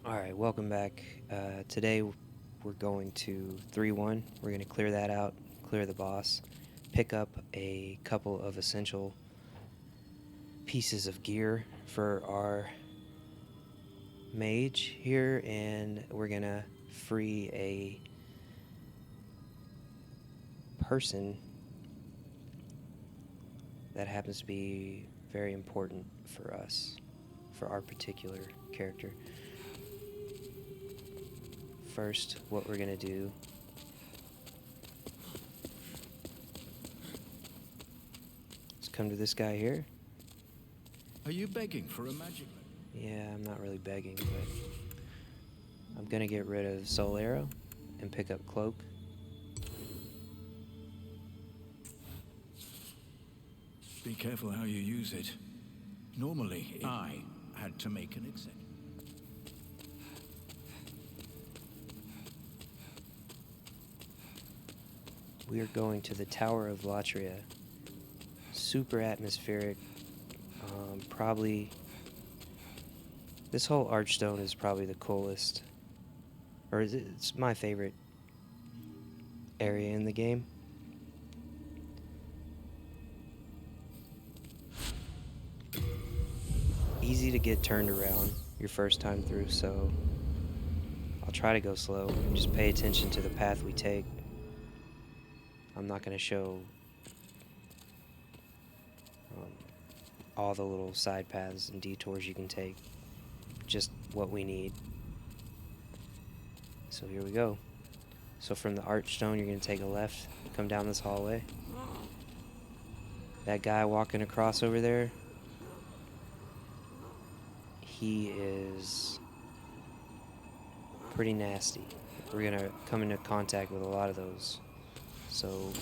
Alright, welcome back. Today we're going to 3-1. We're going to clear that out, clear the boss, pick up a couple of essential pieces of gear for our mage here, and we're going to free a person that happens to be very important for us, for our particular character. First, what we're going to do is come to this guy here. Are you begging for a magic? Yeah, I'm not really begging, but I'm going to get rid of Soul Arrow and pick up Cloak. Be careful how you use it. Normally, I had to make an exception. We are going to the Tower of Latria. Super atmospheric. Probably... This whole Archstone is probably the coolest. Or it's my favorite area in the game. Easy to get turned around your first time through, so I'll try to go slow. Just pay attention to the path we take. I'm not going to show all the little side paths and detours you can take. Just what we need. So here we go. So from the Archstone, you're going to take a left, come down this hallway. That guy walking across over there, he is pretty nasty. We're going to come into contact with a lot of those. So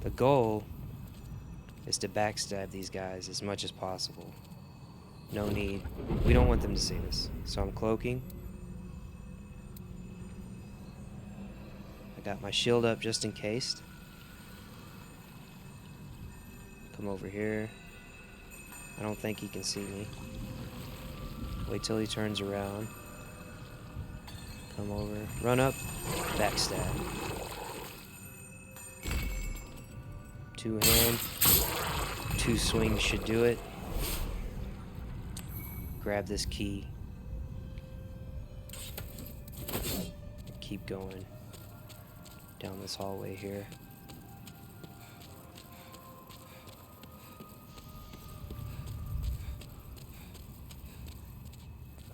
the goal is to backstab these guys as much as possible. No need. We don't want them to see us. So I'm cloaking. I got my shield up just in case. Come over here. I don't think he can see me. Wait till he turns around. Come over. Run up. Backstab. Two hand. Two swings should do it. Grab this key. Keep going down this hallway here.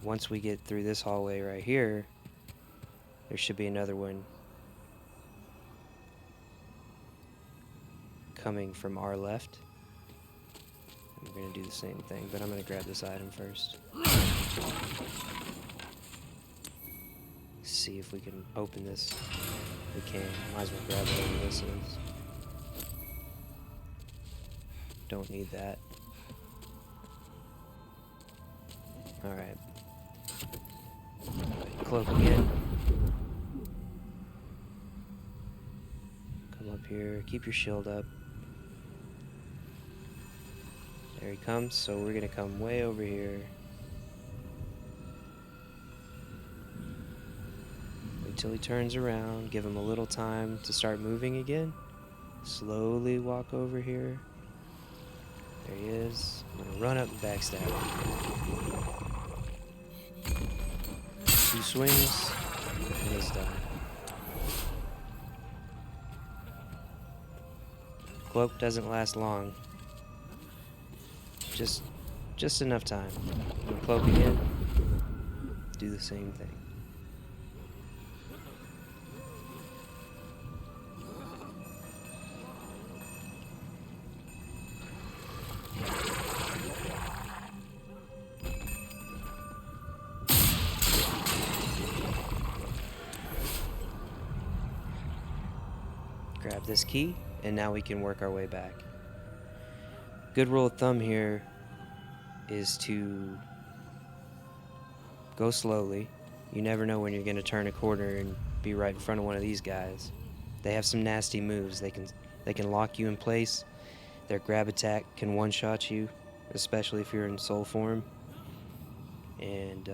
Once we get through this hallway right here, there should be another one coming from our left. We're going to do the same thing, but I'm going to grab this item first. See if we can open this. We can. Might as well grab whatever this is. Don't need that. Alright. Cloak again. Come up here. Keep your shield up. There he comes, so we're gonna come way over here. Wait till he turns around, give him a little time to start moving again. Slowly walk over here. There he is. I'm gonna run up and backstab him. 2 swings, and he's done. Cloak doesn't last long. Just enough time. I'm gonna cloak again. Do the same thing. Grab this key, and now we can work our way back. Good rule of thumb here is to go slowly. You never know when you're going to turn a corner and be right in front of one of these guys. They have some nasty moves. They can lock you in place. Their grab attack can one-shot you, especially if you're in soul form. and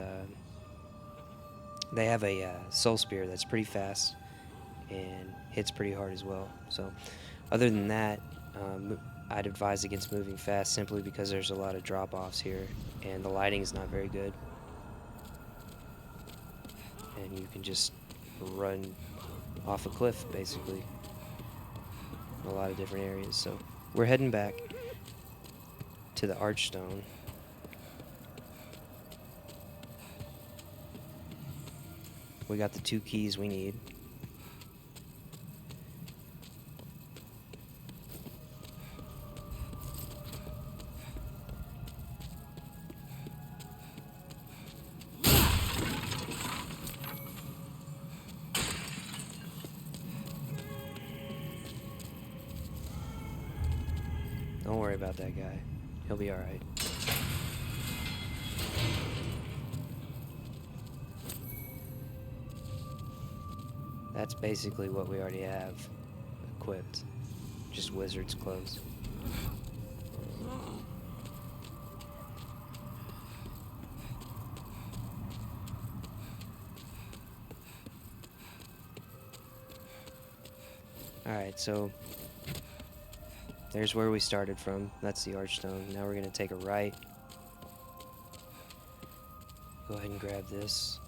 they have a soul spear that's pretty fast and hits pretty hard as well. So other than that, I'd advise against moving fast simply because there's a lot of drop-offs here and the lighting is not very good, and you can just run off a cliff basically in a lot of different areas. So we're heading back to the Archstone. We got the 2 keys we need. Don't worry about that guy. He'll be alright. That's basically what we already have equipped. Just wizard's clothes. Alright, so there's where we started from. That's the Archstone. Now we're going to take a right. Go ahead and grab this.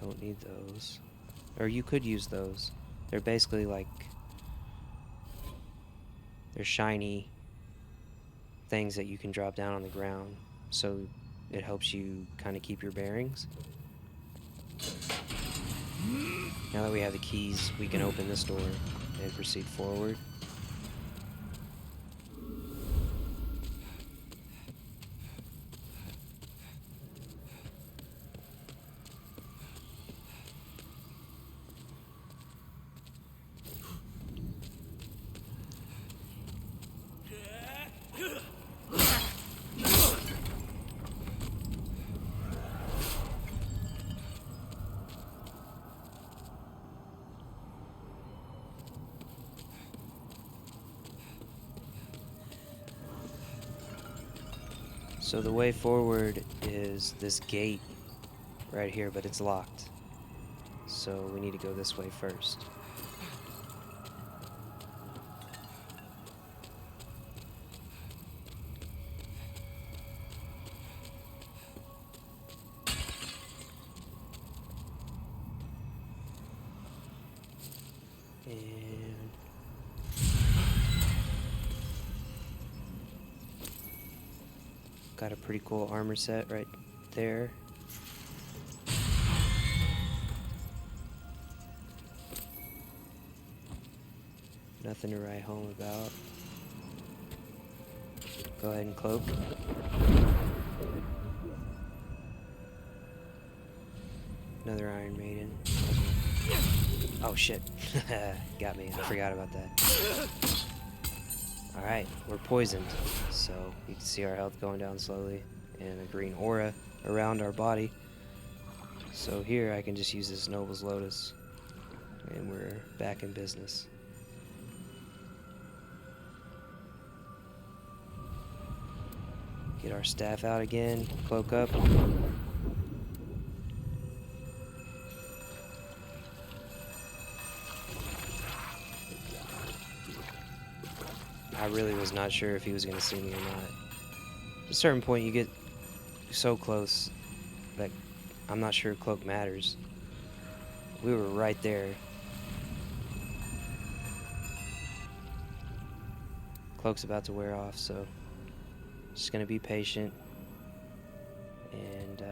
Don't need those. Or you could use those. They're basically like... they're shiny things that you can drop down on the ground. So it helps you kind of keep your bearings. Now that we have the keys, we can open this door and proceed forward. So the way forward is this gate right here, but it's locked. So we need to go this way first. And got a pretty cool armor set right there. Nothing to write home about. Go ahead and cloak. Another Iron Maiden. Oh shit. Got me. I forgot about that. Alright, we're poisoned. So you can see our health going down slowly and a green aura around our body. So here I can just use this Noble's Lotus and we're back in business. Get our staff out again, cloak up. I really was not sure if he was going to see me or not. At a certain point you get so close that I'm not sure cloak matters. We were right there. Cloak's about to wear off, so just gonna be patient and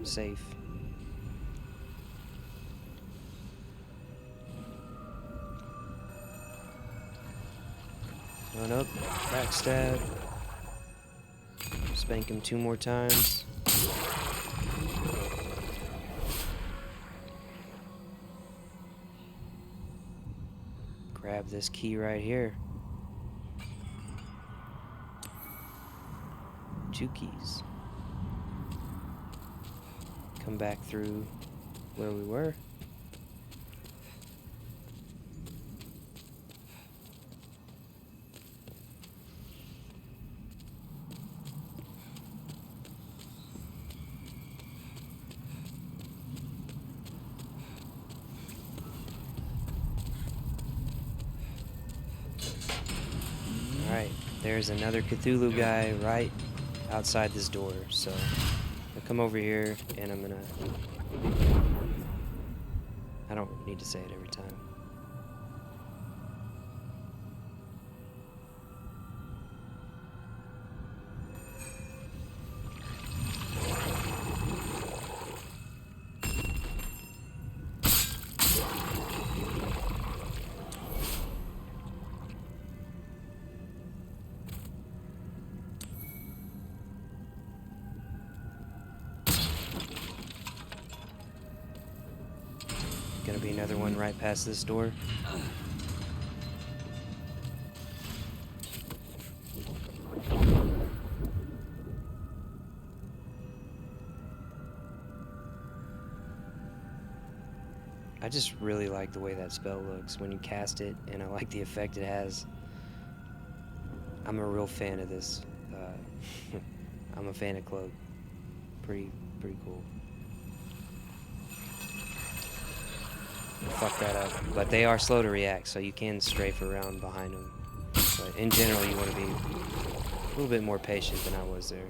safe. Run up, backstab, spank him 2 more times. Grab this key right here. 2 keys. Come back through where we were. there's another Cthulhu guy right outside this door. So I'll come over here and I'm gonna... I don't need to say it every time. Gonna be another one right past this door. I just really like the way that spell looks when you cast it, and I like the effect it has. I'm a real fan of this. I'm a fan of Cloak. Pretty cool. Fuck that up. But they are slow to react, so you can strafe around behind them. But in general, you want to be a little bit more patient than I was there.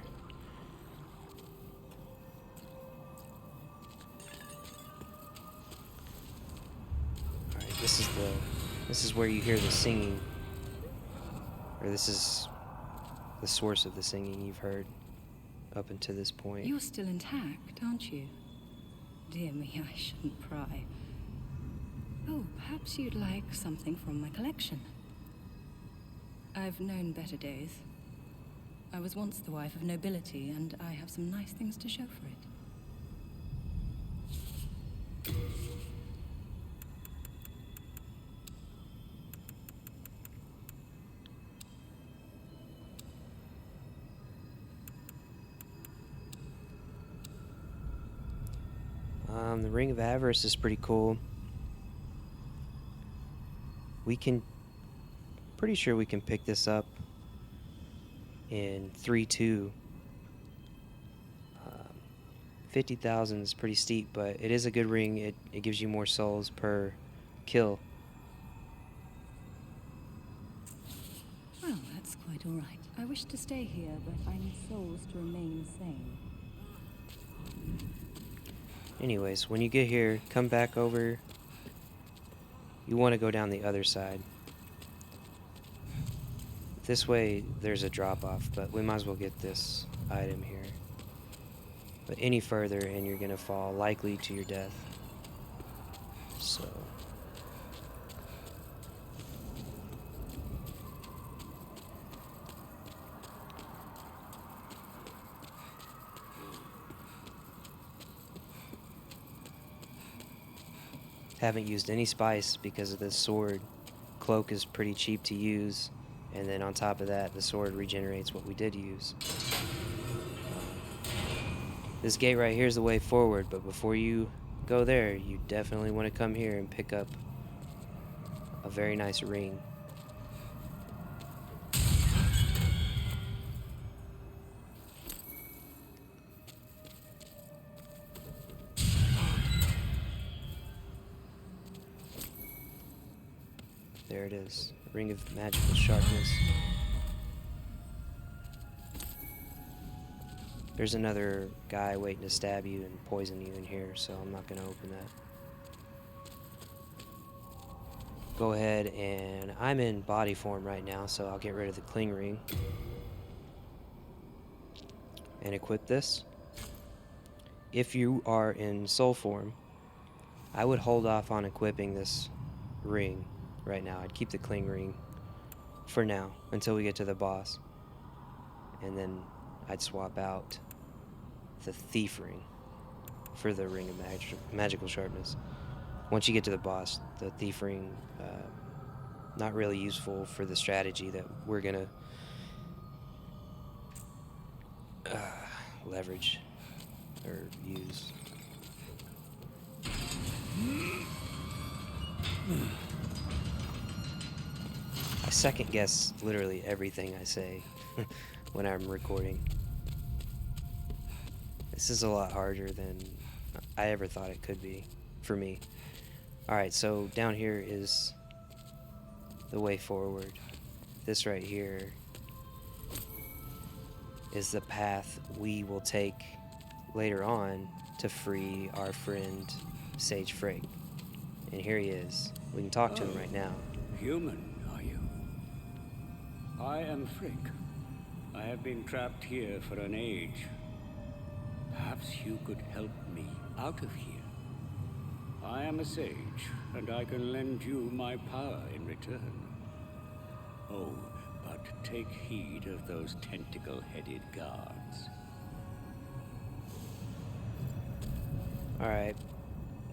Alright, this is where you hear the singing. Or this is the source of the singing you've heard up until this point. You're still intact, aren't you? Dear me, I shouldn't pry. Oh, perhaps you'd like something from my collection. I've known better days. I was once the wife of nobility, and I have some nice things to show for it. The Ring of Avarice is pretty cool. Pretty sure we can pick this up in 3-2. 50,000 is pretty steep, but it is a good ring. It gives you more souls per kill. Well, that's quite all right. I wish to stay here, but I need souls to remain sane. Anyways, when you get here, come back over. You want to go down the other side. This way, there's a drop-off, but we might as well get this item here. But any further, and you're going to fall likely to your death. So... haven't used any spice because of this sword. Cloak is pretty cheap to use, and then on top of that, the sword regenerates what we did use. This gate right here is the way forward, but before you go there, you definitely want to come here and pick up a very nice ring. There it is. Ring of Magical Sharpness. There's another guy waiting to stab you and poison you in here, so I'm not going to open that. Go ahead, and I'm in body form right now, so I'll get rid of the cling ring. And equip this. If you are in soul form, I would hold off on equipping this ring right now. I'd keep the cling ring for now until we get to the boss, and then I'd swap out the thief ring for the ring of magical sharpness. Once you get to the boss, the thief ring not really useful for the strategy that we're gonna leverage or use. I second guess literally everything I say when I'm recording. This is a lot harder than I ever thought it could be for me. Alright, so down here is the way forward. This right here is the path we will take later on to free our friend Sage Freke. And here he is. We can talk to him right now. Human, are you? I am Freke. I have been trapped here for an age. Perhaps you could help me out of here. I am a sage, and I can lend you my power in return. Oh, but take heed of those tentacle-headed guards. Alright.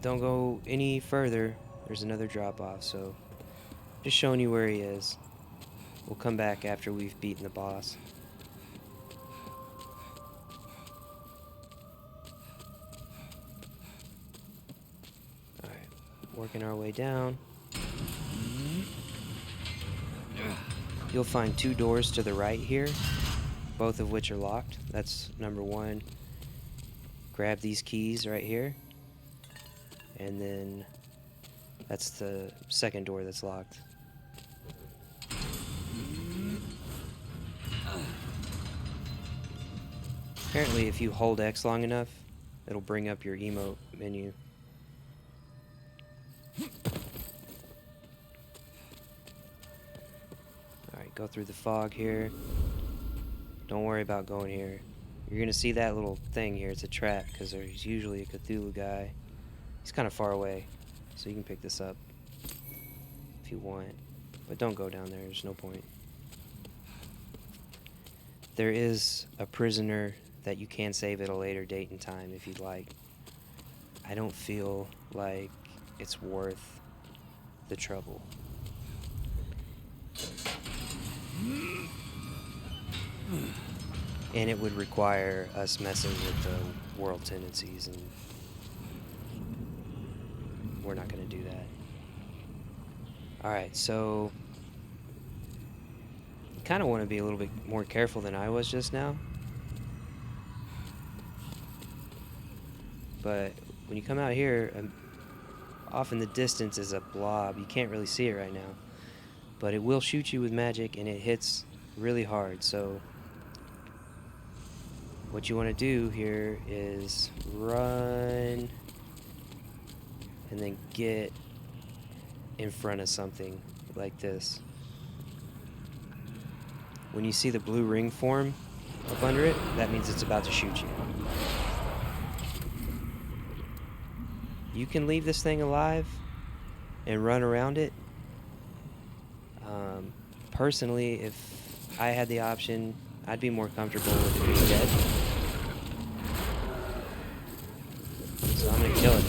Don't go any further. There's another drop-off, so just showing you where he is. We'll come back after we've beaten the boss. Alright, working our way down. You'll find 2 doors to the right here, both of which are locked. That's number 1. Grab these keys right here, and then that's the second door that's locked. Apparently, if you hold X long enough, it'll bring up your emote menu. Alright, go through the fog here. Don't worry about going here. You're gonna see that little thing here. It's a trap, because there's usually a Cthulhu guy. He's kind of far away, so you can pick this up if you want. But don't go down there, there's no point. There is a prisoner that you can save at a later date and time if you'd like. I don't feel like it's worth the trouble. And it would require us messing with the world tendencies, and we're not going to do that. Alright, so you kind of want to be a little bit more careful than I was just now. But when you come out here, off in the distance is a blob. You can't really see it right now. But it will shoot you with magic, and it hits really hard. So what you want to do here is run and then get in front of something like this. When you see the blue ring form up under it, that means it's about to shoot you. You can leave this thing alive and run around it. Personally, if I had the option, I'd be more comfortable with it being dead. So I'm gonna kill it.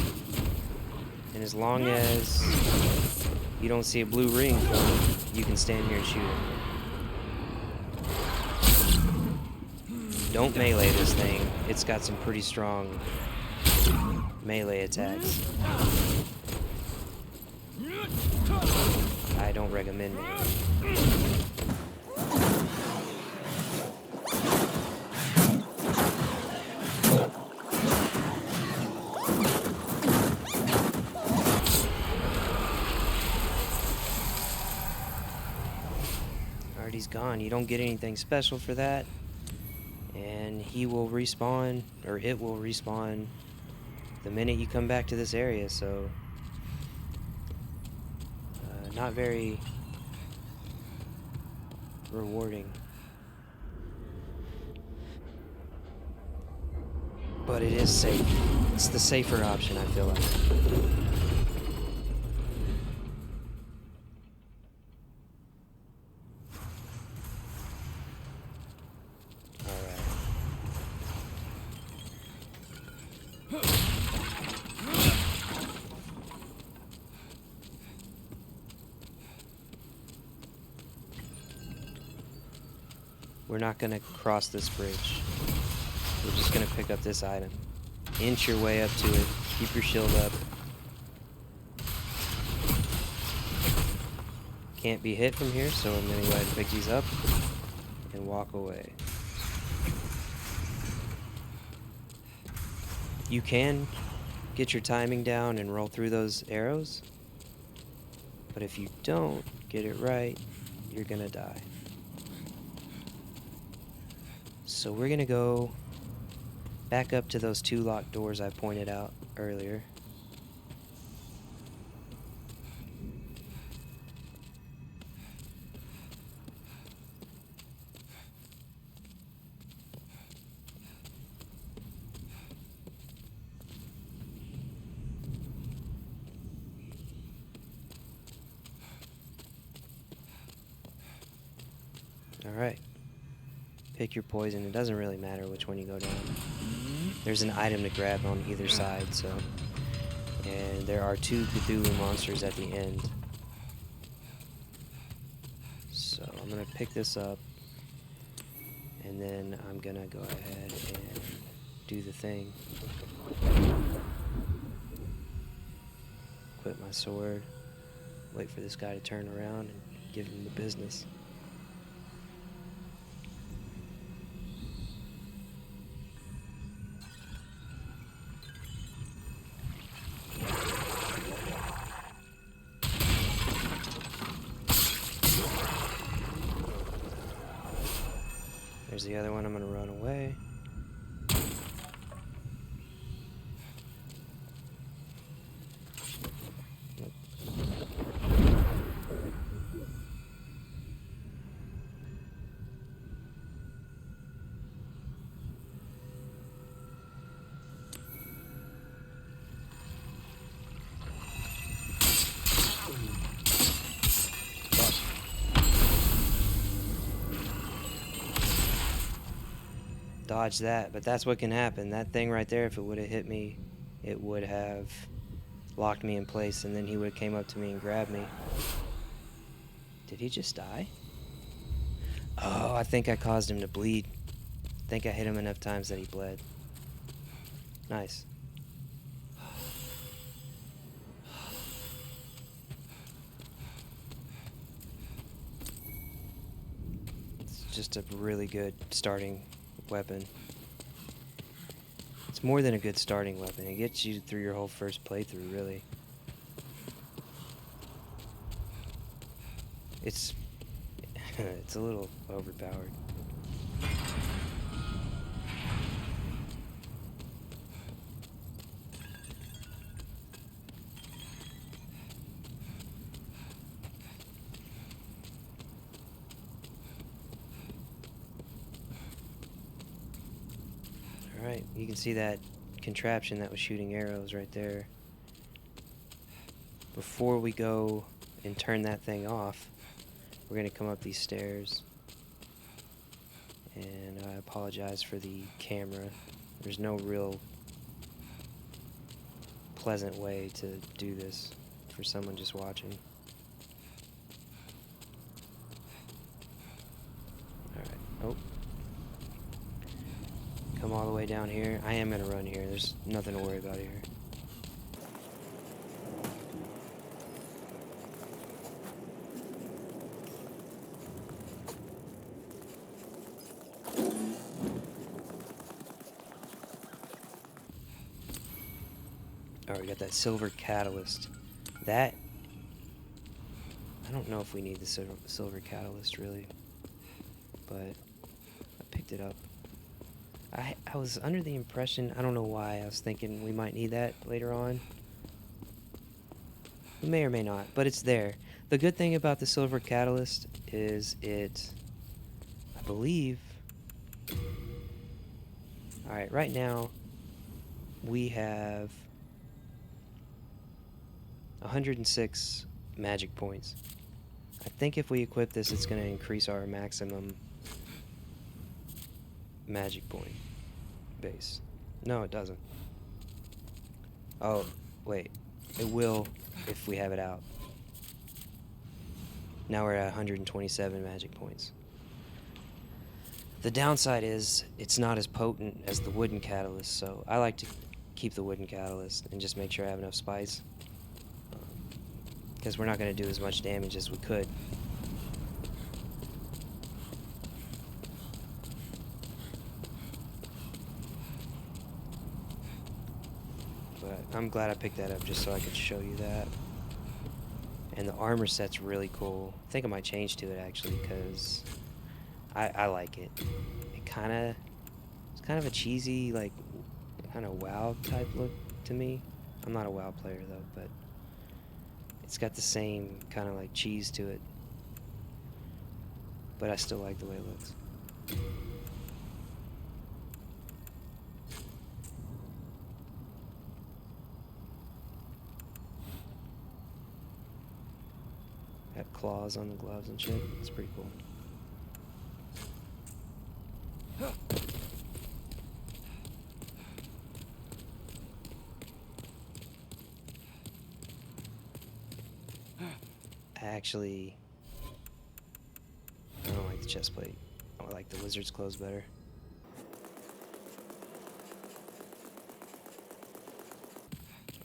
And as long as you don't see a blue ring form, you can stand here and shoot it. Don't melee this thing. It's got some pretty strong melee attacks. I don't recommend it. Alright, he's gone. You don't get anything special for that. And he will respawn, or it will respawn the minute you come back to this area, so not very rewarding. But it is safe. It's the safer option, I feel like. We're not going to cross this bridge. We're just going to pick up this item. Inch your way up to it. Keep your shield up. Can't be hit from here, so I'm going to go ahead and pick these up and walk away. You can get your timing down and roll through those arrows, but if you don't get it right, you're going to die. So we're gonna go back up to those 2 locked doors I pointed out earlier. Alright. Pick your poison. It doesn't really matter which one you go down. There's an item to grab on either side, so... And there are 2 Cthulhu monsters at the end. So I'm gonna pick this up. And then I'm gonna go ahead and do the thing. Equip my sword. Wait for this guy to turn around and give him the business. There's the other one. I'm gonna run away. Dodge that, but that's what can happen. That thing right there, if it would have hit me, it would have locked me in place, and then he would have came up to me and grabbed me. Did he just die? Oh, I think I caused him to bleed. I think I hit him enough times that he bled. Nice. It's just a really good starting weapon. It's more than a good starting weapon. It gets you through your whole first playthrough, really. It's it's a little overpowered. Alright, you can see that contraption that was shooting arrows right there. Before we go and turn that thing off, we're going to come up these stairs. And I apologize for the camera. There's no real pleasant way to do this for someone just watching. Alright, oh. Come all the way down here. I am going to run here. There's nothing to worry about here. Alright, we got that silver catalyst. That... I don't know if we need the silver catalyst, really. But I picked it up. I was under the impression, I don't know why, I was thinking we might need that later on. We may or may not, but it's there. The good thing about the silver catalyst is it, I believe... Alright, right now we have 106 magic points. I think if we equip this, it's going to increase our maximum magic point base. No, it doesn't. Oh, wait. It will if we have it out. Now we're at 127 magic points. The downside is it's not as potent as the wooden catalyst, so I like to keep the wooden catalyst and just make sure I have enough spice. Because we're not going to do as much damage as we could. But I'm glad I picked that up just so I could show you that. And the armor set's really cool. I think I might change to it actually because I like it. It it's kind of a cheesy, like, kind of WoW type look to me. I'm not a WoW player though, but it's got the same kind of like cheese to it. But I still like the way it looks. Got claws on the gloves and shit. It's pretty cool. Actually, I don't like the chest plate. I like the wizard's clothes better.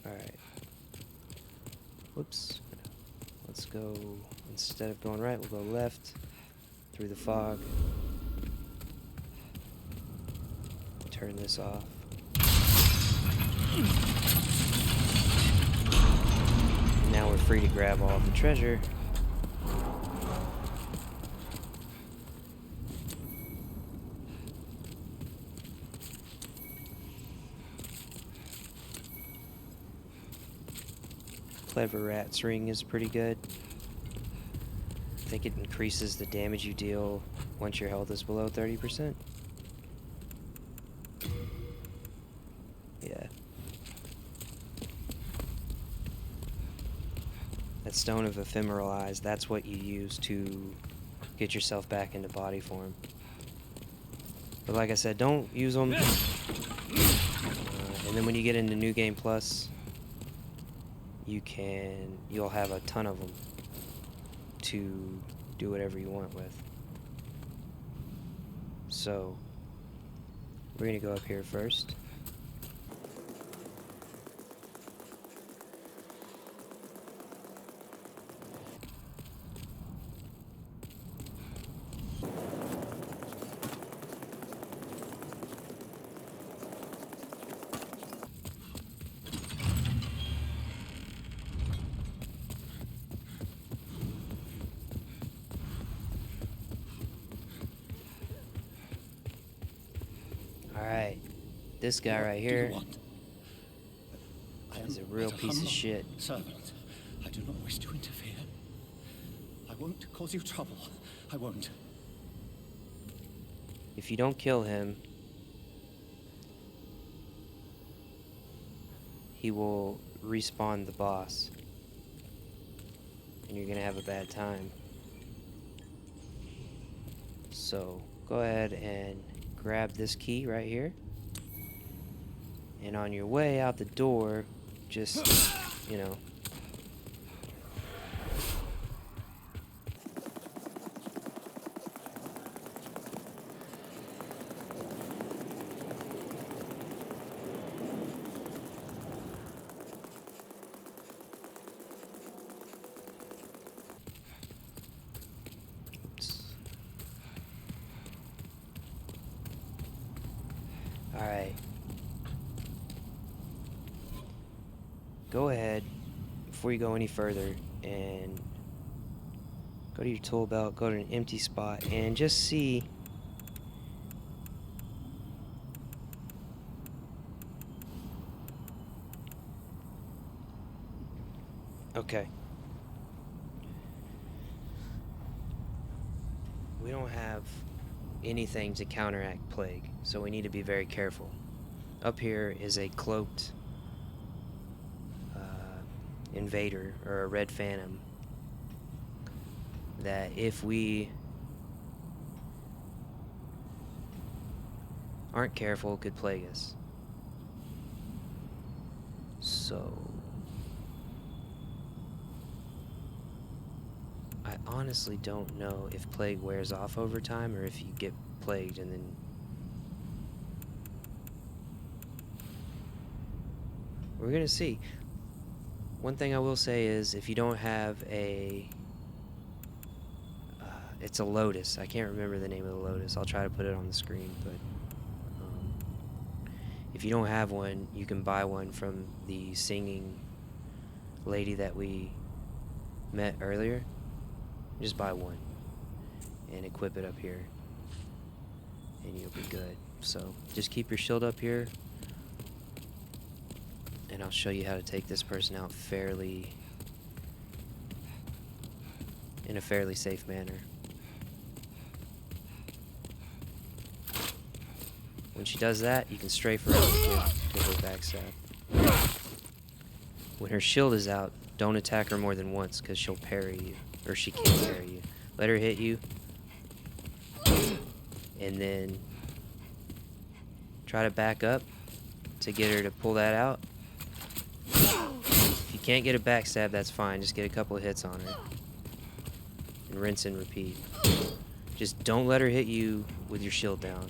Alright. Whoops. Let's go, instead of going right, we'll go left through the fog. Turn this off. And now we're free to grab all of the treasure. Clever Rat's Ring is pretty good. I think it increases the damage you deal once your health is below 30%. Yeah. That Stone of Ephemeral Eyes, that's what you use to get yourself back into body form. But like I said, don't use them. And then when you get into New Game Plus, you'll have a ton of them to do whatever you want with. So, we're gonna go up here first. Alright, this guy right here is a real piece of shit. Servant, I do not wish to interfere. I won't cause you trouble. I won't. If you don't kill him, he will respawn the boss. And you're gonna have a bad time. So, go ahead and grab this key right here. And on your way out the door, just, you know, alright. Go ahead, before you go any further, and go to your tool belt, go to an empty spot, and just see okay. We don't have anything to counteract plague, so we need to be very careful. Up here is a cloaked invader, or a red phantom, that if we aren't careful could plague us. So I honestly don't know if plague wears off over time or if you get plagued and then we're gonna see. One thing I will say is, if you don't have a it's a lotus. I can't remember the name of the lotus. I'll try to put it on the screen, but if you don't have one, you can buy one from the singing lady that we met earlier. Just buy one and equip it up here. and you'll be good. So just keep your shield up here, and I'll show you how to take this person out in a fairly safe manner. When she does that, you can strafe her out again with her backstab. When her shield is out, don't attack her more than once, because she'll parry you, or she can parry you. Let her hit you, and then try to back up to get her to pull that out. If you can't get a backstab, that's fine. Just get a couple of hits on her. And rinse and repeat. Just don't let her hit you with your shield down.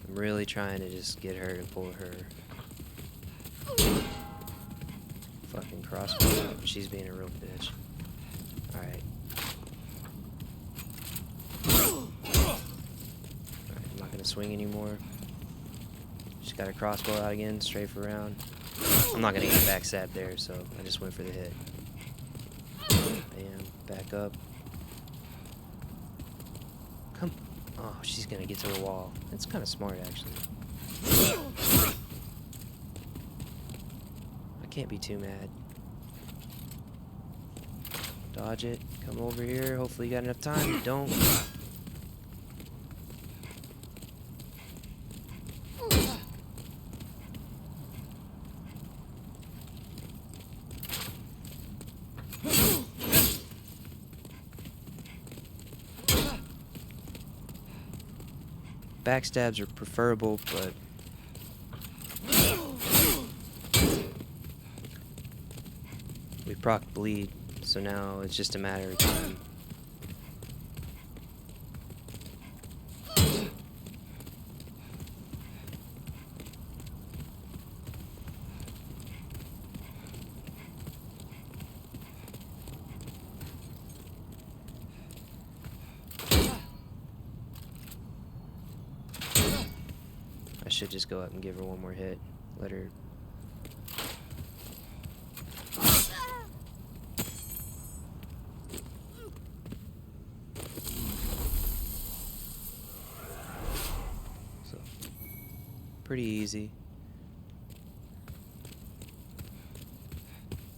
I'm really trying to just get her to pull her fucking crossbow out. She's being a real bitch. Alright. I'm not gonna swing anymore. Just got a crossbow out again, strafe around. I'm not gonna get a backstab there, so I just went for the hit. Bam, back up. Come. Oh, she's gonna get to the wall. That's kind of smart, actually. I can't be too mad. Dodge it. Come over here. Hopefully you got enough time. You don't. Backstabs are preferable, but we proc bleed, so now it's just a matter of time. I should just go up and give her one more hit. Let her... So, pretty easy.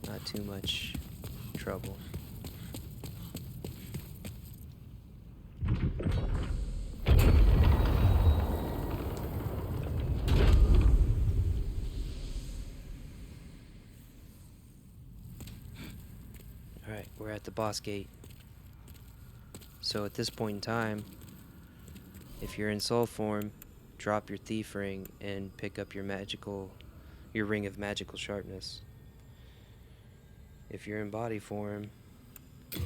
Not too much trouble. Alright, we're at the boss gate. So at this point in time, if you're in soul form, drop your thief ring and pick up your ring of magical sharpness. If you're in body form, it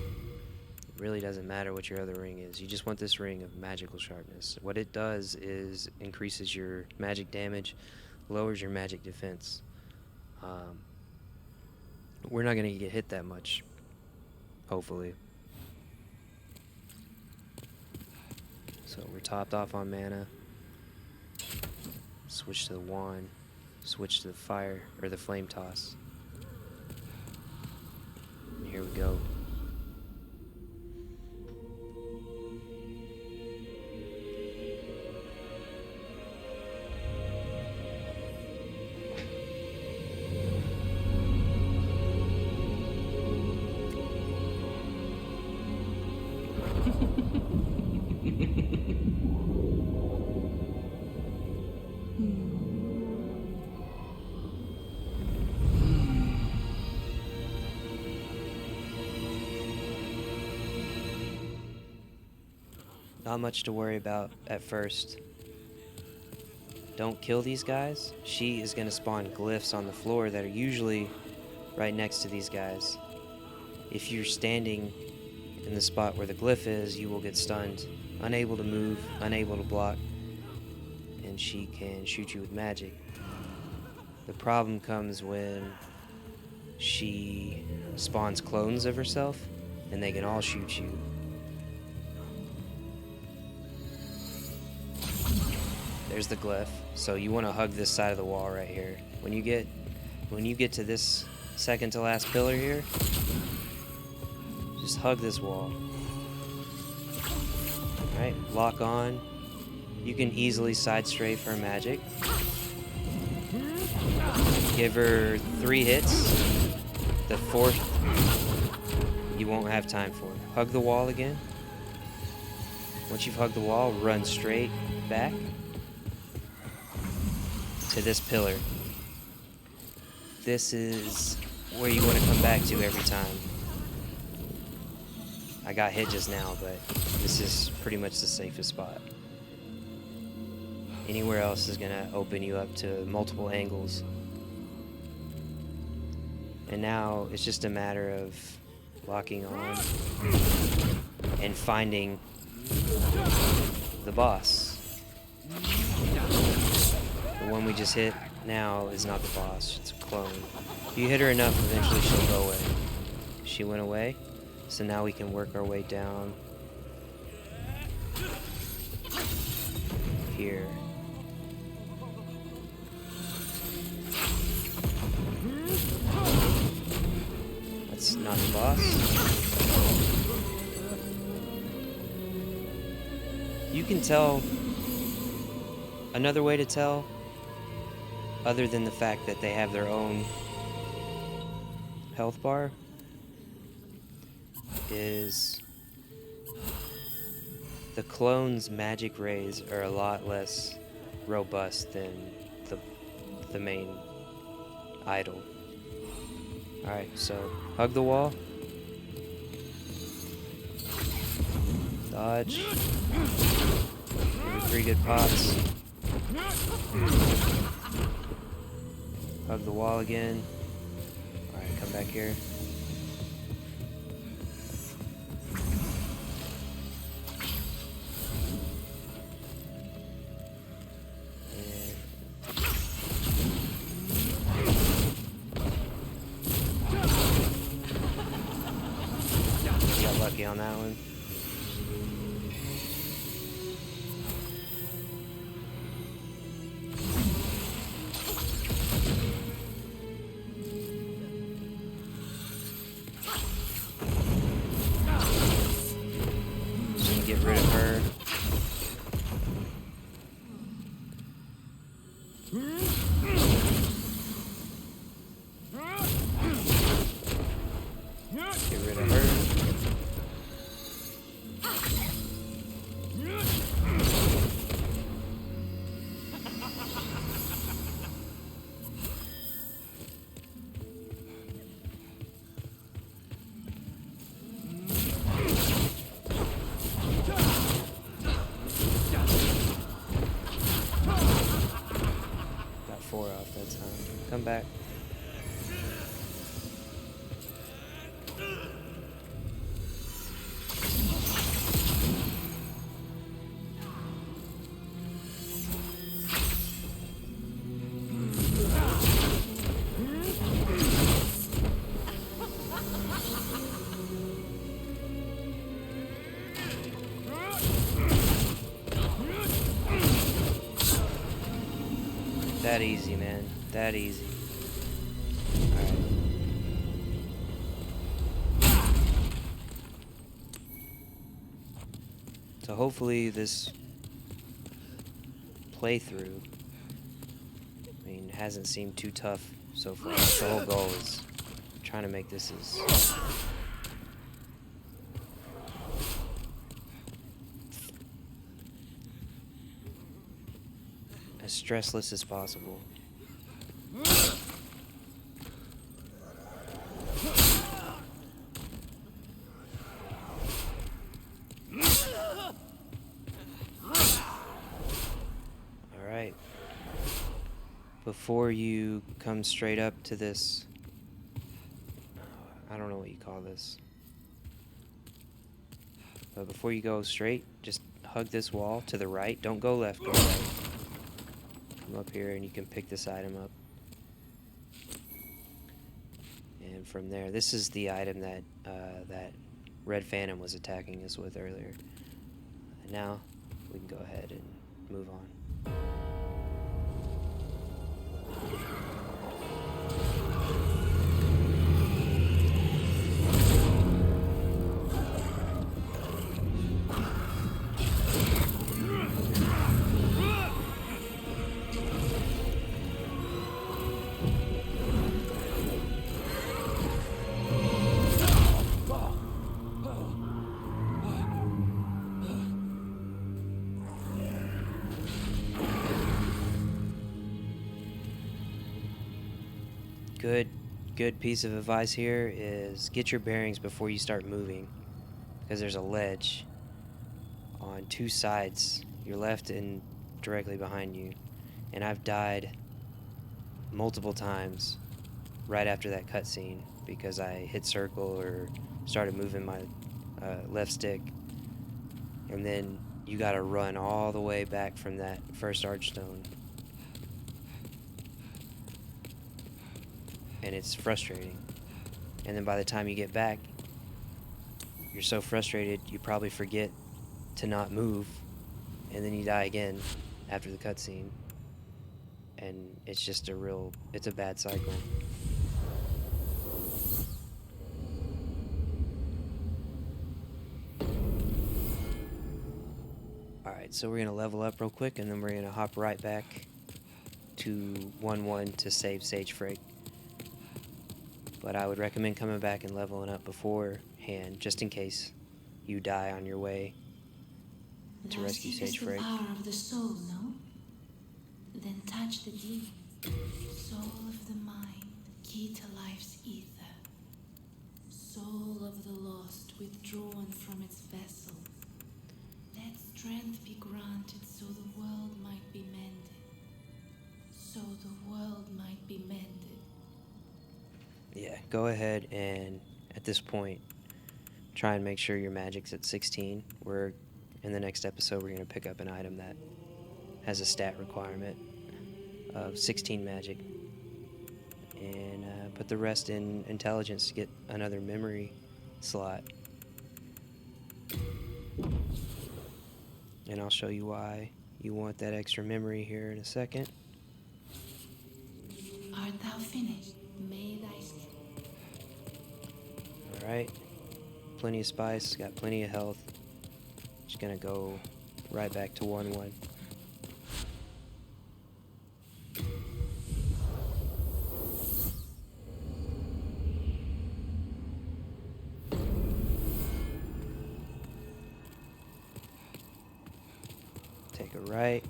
really doesn't matter what your other ring is. You just want this ring of magical sharpness. What it does is increases your magic damage, lowers your magic defense. We're not going to get hit that much. Hopefully. So we're topped off on mana. Switch to the wand. Switch to the fire, or the flame toss. And here we go. Not much to worry about at first. Don't kill these guys. She is going to spawn glyphs on the floor that are usually right next to these guys. If you're standing in the spot where the glyph is, you will get stunned, unable to move, unable to block, and she can shoot you with magic. The problem comes when she spawns clones of herself, and they can all shoot you. There's the glyph. So you want to hug this side of the wall right here. When you get to this second to last pillar here, just hug this wall. Alright, lock on. You can easily side stray for magic. Give her 3 hits. The 4th, you won't have time for. Hug the wall again. Once you've hugged the wall, run straight back to this pillar. This is where you want to come back to every time. I got hit just now, but this is pretty much the safest spot. Anywhere else is going to open you up to multiple angles. And now it's just a matter of locking on and finding the boss. The one we just hit now is not the boss, it's a clone. If you hit her enough, eventually she'll go away. She went away, so now we can work our way down here. That's not the boss. You can tell, another way to tell, other than the fact that they have their own health bar, is the clone's magic rays are a lot less robust than the main idol. Alright, so hug the wall. Dodge. Give her 3 good pops. Hug the wall again. Alright, come back here. On that one. So you get rid of her. Get rid of her. Got 4 off that time. Come back. That easy, man. That easy. Alright. So hopefully this playthrough, I mean, hasn't seemed too tough so far. The whole goal is trying to make this as stressless as possible. Alright. Before you come straight up to this, I don't know what you call this, but before you go straight, just hug this wall to the right. Don't go left, go right. Come up here and you can pick this item up. And from there, this is the item that that Red Phantom was attacking us with earlier. And now we can go ahead and move on. good piece of advice here is get your bearings before you start moving, because there's a ledge on two sides, your left and directly behind you, and I've died multiple times right after that cutscene because I hit circle or started moving my left stick, and then you gotta run all the way back from that first archstone, and it's frustrating. And then by the time you get back, you're so frustrated you probably forget to not move, and then you die again after the cutscene, and it's just it's a bad cycle. Alright, so we're gonna level up real quick, and then we're gonna hop right back to 1-1 to save Sage Freke. But I would recommend coming back and leveling up beforehand, just in case you die on your way to rescue Sage the Freke. power of the soul, no? Then touch the demon. Soul of the mind, key to life's ether. Soul of the lost, withdrawn from its vessel. Let strength be granted so the world might be mended. So the world might be mended. Yeah, go ahead and, at this point, try and make sure your magic's at 16. In the next episode, we're going to pick up an item that has a stat requirement of 16 magic. And put the rest in intelligence to get another memory slot. And I'll show you why you want that extra memory here in a second. Art thou finished? May thy strength. Alright. Plenty of spice, got plenty of health. Just gonna go right back to 1-1. Take a right.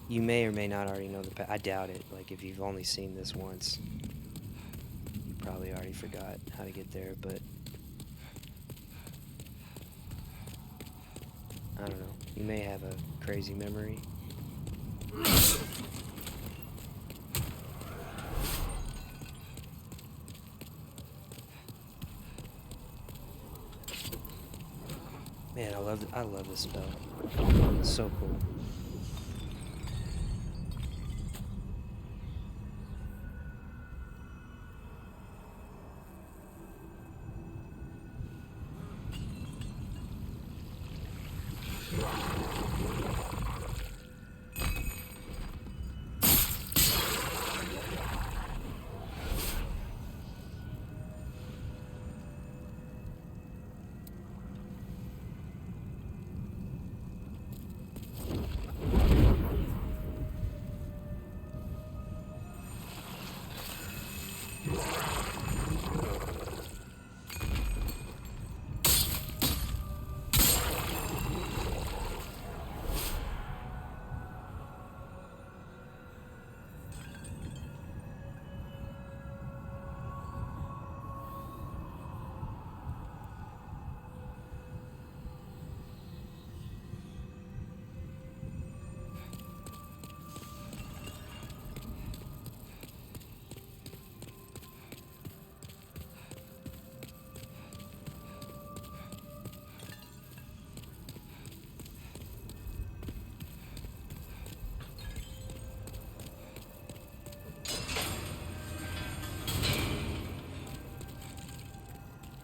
You may or may not already know the path. I doubt it. Like, if you've only seen this once, you probably already forgot how to get there, but I don't know. You may have a crazy memory. Man, I love this spell. It's so cool.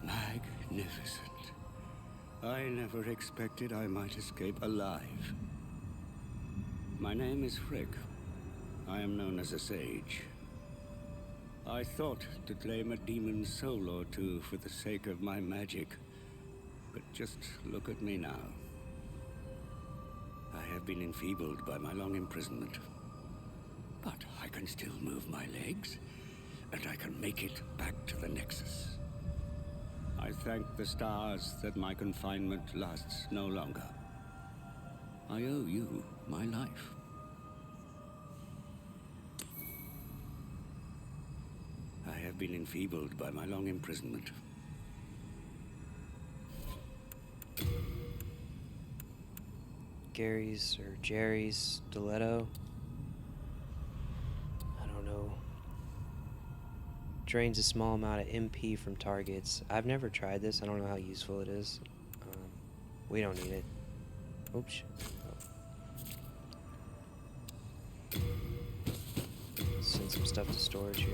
Magnificent. I never expected I might escape alive. My name is Freke. I am known as a sage. I thought to claim a demon's soul or two for the sake of my magic. But just look at me now. I have been enfeebled by my long imprisonment. But I can still move my legs, and I can make it back to the Nexus. I thank the stars that my confinement lasts no longer. I owe you my life. have been enfeebled by my long imprisonment. Jerry's stiletto. I don't know. Drains a small amount of MP from targets. I've never tried this. I don't know how useful it is. We don't need it. Oops. Oh. Send some stuff to storage here.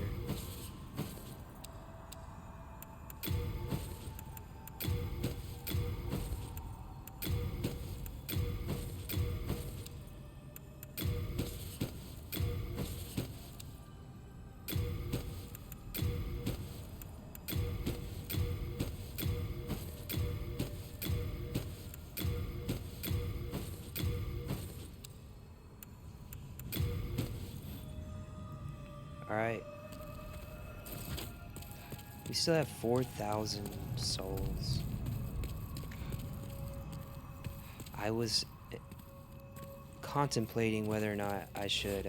Alright. We still have 4,000 souls. I was contemplating whether or not I should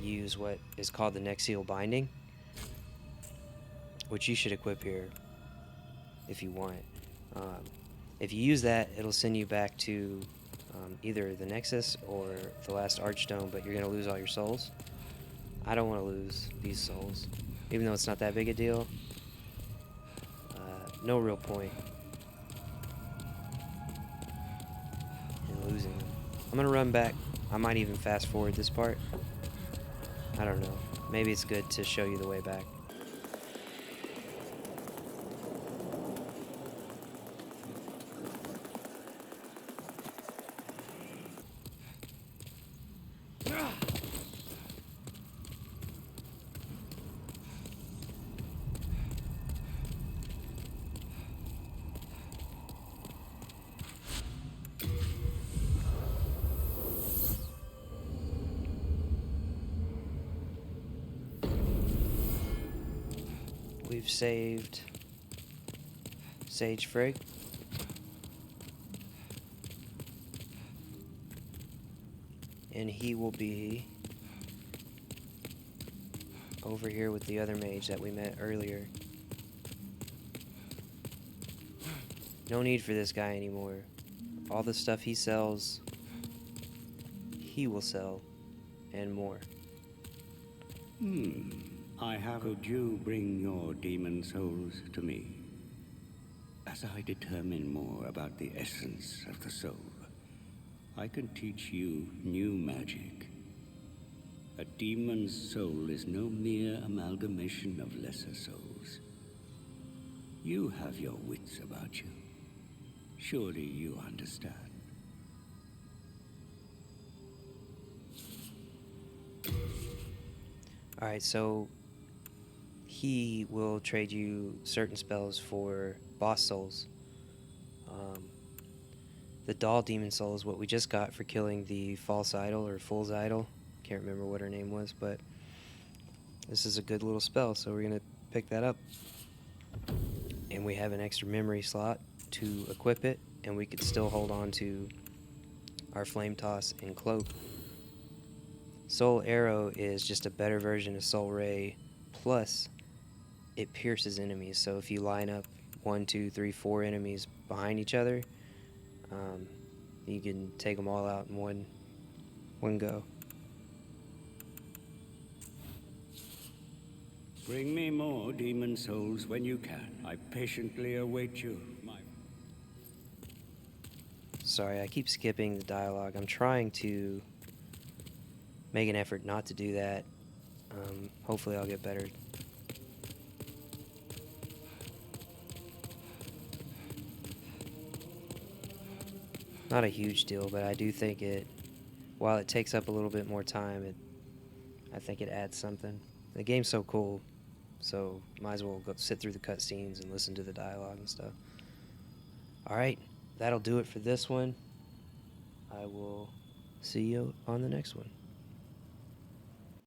use what is called the Nexial Binding, which you should equip here if you want. If you use that, it'll send you back to either the Nexus or the last Archstone, but you're going to lose all your souls. I don't want to lose these souls, even though it's not that big a deal. No real point in losing them. I'm going to run back. I might even fast forward this part. I don't know. Maybe it's good to show you the way back. We've saved Sage Freke. And he will be over here with the other mage that we met earlier. No need for this guy anymore. All the stuff he sells, he will sell, and more. Could you bring your demon souls to me? As I determine more about the essence of the soul, I can teach you new magic. A demon's soul is no mere amalgamation of lesser souls. You have your wits about you. Surely you understand. Alright, so he will trade you certain spells for boss souls. The doll demon soul is what we just got for killing the false idol or fool's idol. Can't remember what her name was, but this is a good little spell, so we're gonna pick that up. And we have an extra memory slot to equip it, and we could still hold on to our flame toss and cloak. Soul Arrow is just a better version of Soul Ray, plus it pierces enemies. So if you line up 1, 2, 3, 4 enemies behind each other, you can take them all out in one go. Bring me more demon souls when you can. I patiently await you. Sorry, I keep skipping the dialogue. I'm trying to make an effort not to do that. Hopefully I'll get better. Not a huge deal, but I do think while it takes up a little bit more time, I think it adds something. The game's so cool, so might as well go sit through the cutscenes and listen to the dialogue and stuff. Alright, that'll do it for this one. I will see you on the next one.